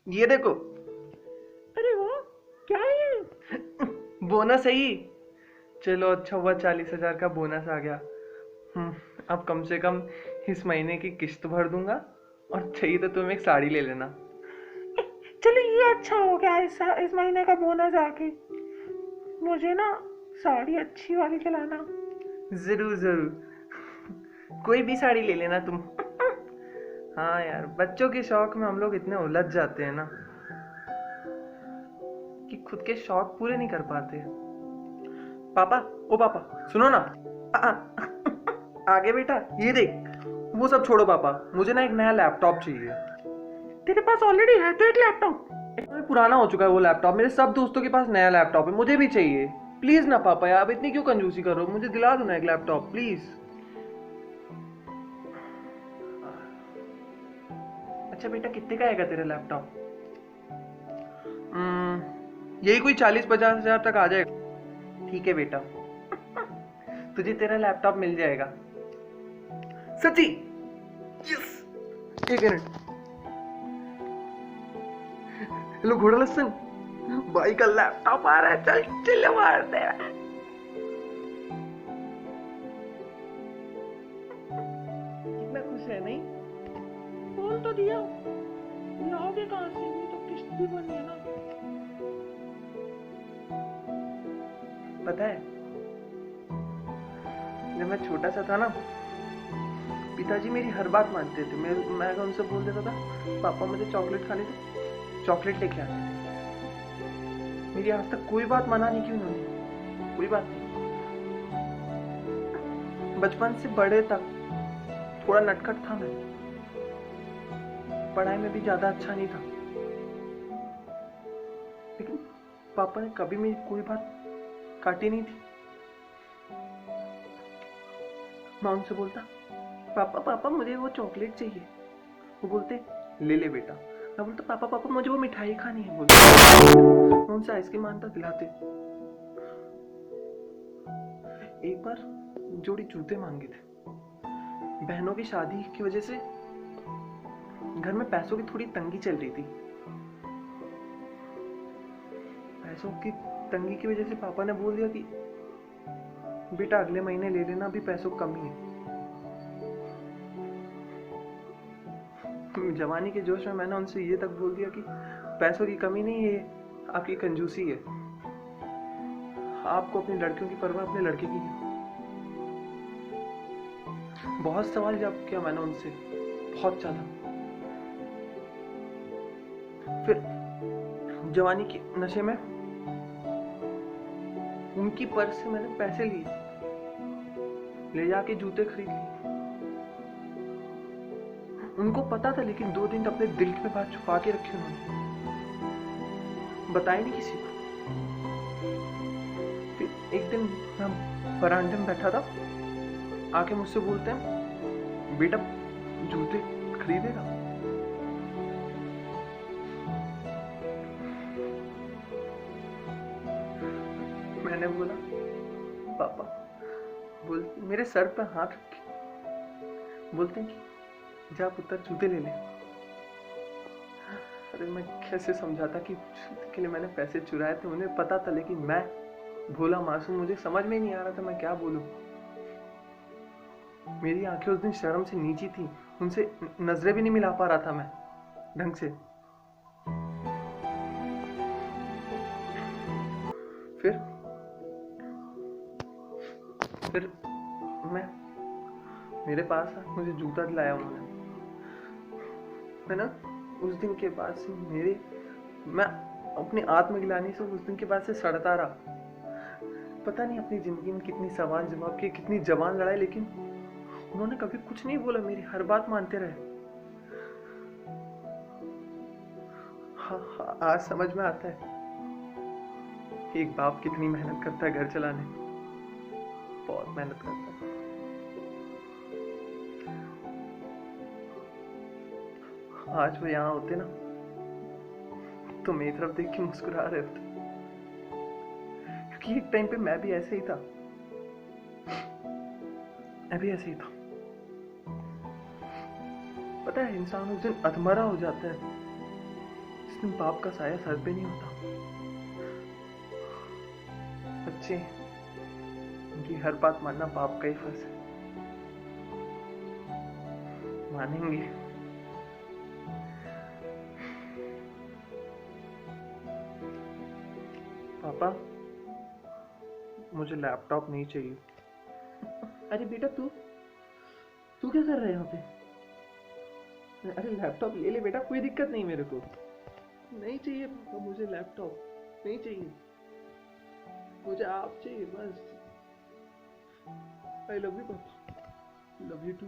ये देखो। अरे वाह, क्या है ये? बोनस है ये। चलो अच्छा हुआ 40,000 का बोनस आ गया। अब कम से कम इस महीने की किस्त भर दूंगा। और चाहिए तो तुम एक साड़ी ले लेना। चलो ये अच्छा हो गया इस महीने का बोनस आके। मुझे ना साड़ी अच्छी वाली दिलाना। जरूर जरूर, कोई भी साड़ी ले लेना तुम। हाँ यार, बच्चों के शौक में हम लोग इतने उलझ जाते हैं ना कि खुद के शौक पूरे नहीं कर पाते। पापा, ओ पापा, सुनो ना। आ, आ, आगे बेटा, ये देख। वो सब छोड़ो पापा, मुझे ना एक नया लैपटॉप चाहिए। तेरे पास ऑलरेडी है तो एक लैपटॉप। पुराना हो चुका है वो लैपटॉप। मेरे सब दोस्तों के पास नया लैपटॉप है, मुझे भी चाहिए। प्लीज ना पापा यार, आप इतनी क्यों कंजूसी कर रहे हो? मुझे दिला दो ना एक लैपटॉप प्लीज। अच्छा बेटा, कितने का आएगा तेरा लैपटॉप? यही कोई 40-50 हजार तक आ जाएगा। ठीक है बेटा, तुझे तेरा लैपटॉप मिल जाएगा। सच्ची? यस। एक मिनट। हेलो घोड़ा लसन, भाई का लैपटॉप आ रहा है, चल चल मारते हैं। कितना खुश है नहीं? बोल तो दिया, लाओगे कहाँ से? ये तो किस्त भी बनी है ना। पता है, जब मैं छोटा सा था ना, पिताजी मेरी हर बात मानते थे। मैं उनसे बोल देता था, पापा मुझे चॉकलेट खाने दो, चॉकलेट लेके आते थे। मेरी आज तक कोई बात माना नहीं की उन्होंने, कोई बात नहीं। बचपन से बड़े तक थोड़ा नटखट था मैं, पढ़ाई में भी ज्यादा अच्छा नहीं था, लेकिन पापा ने कभी मेरी कोई बात काटी नहीं थी। मैं उनसे बोलता, पापा पापा मुझे वो चॉकलेट चाहिए। वो बोलते, ले ले बेटा। मैं बोलता, पापा पापा मुझे वो मिठाई खानी है। बोलते, मैं उनसे आइसक्रीम मांगता, दिलाते। एक बार जोड़ी जूते मांगे थे। बहनों की शादी की वजह से घर में पैसों की थोड़ी तंगी चल रही थी। पैसों की तंगी की वजह से पापा ने बोल दिया कि बेटा अगले महीने ले लेना, अभी पैसों की कमी है। जवानी के जोश में मैंने उनसे ये तक बोल दिया कि पैसों की कमी नहीं है, आपकी कंजूसी है। आपको अपनी लड़कियों की परवाह अपने लड़के की है। बहुत सवाल जवाब किया मैंने उनसे, बहुत ज्यादा। फिर जवानी के नशे में उनकी पर्स से मैंने पैसे लिए, ले जाके जूते खरीद लिए। उनको पता था, लेकिन 2 दिन अपने दिल में बात छुपा के रखी उन्होंने, बताया नहीं किसी को। फिर एक दिन मैं बरामदे में बैठा था, आके मुझसे बोलते हैं, बेटा जूते खरीदेगा? मैंने बोला, पापा। बोल मेरे सर पे हाथ रखे, बोलते हैं कि जा पुत्र जूते ले ले। अरे मैं कैसे समझाता कि जूते के लिए मैंने पैसे चुराए थे, उन्हें पता था, लेकिन मैं भोला मासूम, मुझे समझ में ही नहीं आ रहा था मैं क्या बोलूं। मेरी आंखें उस दिन शर्म से नीची थी, उनसे नजरें भी नहीं मिला पा रहा था मैं ढंग से। फिर फिर मैं मेरे पास मुझे जूता दिलाया उन्होंने। मैं ना उस दिन के बाद से मैं अपनी आत्मग्लानि से उस दिन के बाद से सड़ता रहा। पता नहीं अपनी जिंदगी में कितनी सवाल जवाब की, कितनी जवान लड़ाई, लेकिन उन्होंने कभी कुछ नहीं बोला, मेरी हर बात मानते रहे। हाँ हाँ, आज समझ में आता है एक बाप कितनी मेहनत करता है घर चलाने, बहुत मेहनत करता है। आज वो यहाँ होते ना तो मेरी तरफ देख के मुस्कुरा रहे होते, क्योंकि एक टाइम पे मैं भी ऐसे ही था, मैं भी ऐसे ही था। पता है, इंसान उस दिन अधमरा हो जाता है, दिन पाप का साया सर पे नहीं होता। बच्चे, उनकी हर बात मानना पाप का ही फर्ज है। मानेंगे। पापा, मुझे लैपटॉप नहीं चाहिए। अरे बेटा, तू तू क्या कर रहा है यहाँ पे? अरे लैपटॉप ले ले बेटा, कोई दिक्कत नहीं मेरे को। नहीं चाहिए पापा, मुझे लैपटॉप नहीं चाहिए। मुझे आप चाहिए बस। आई लव यू पापा। Love you to.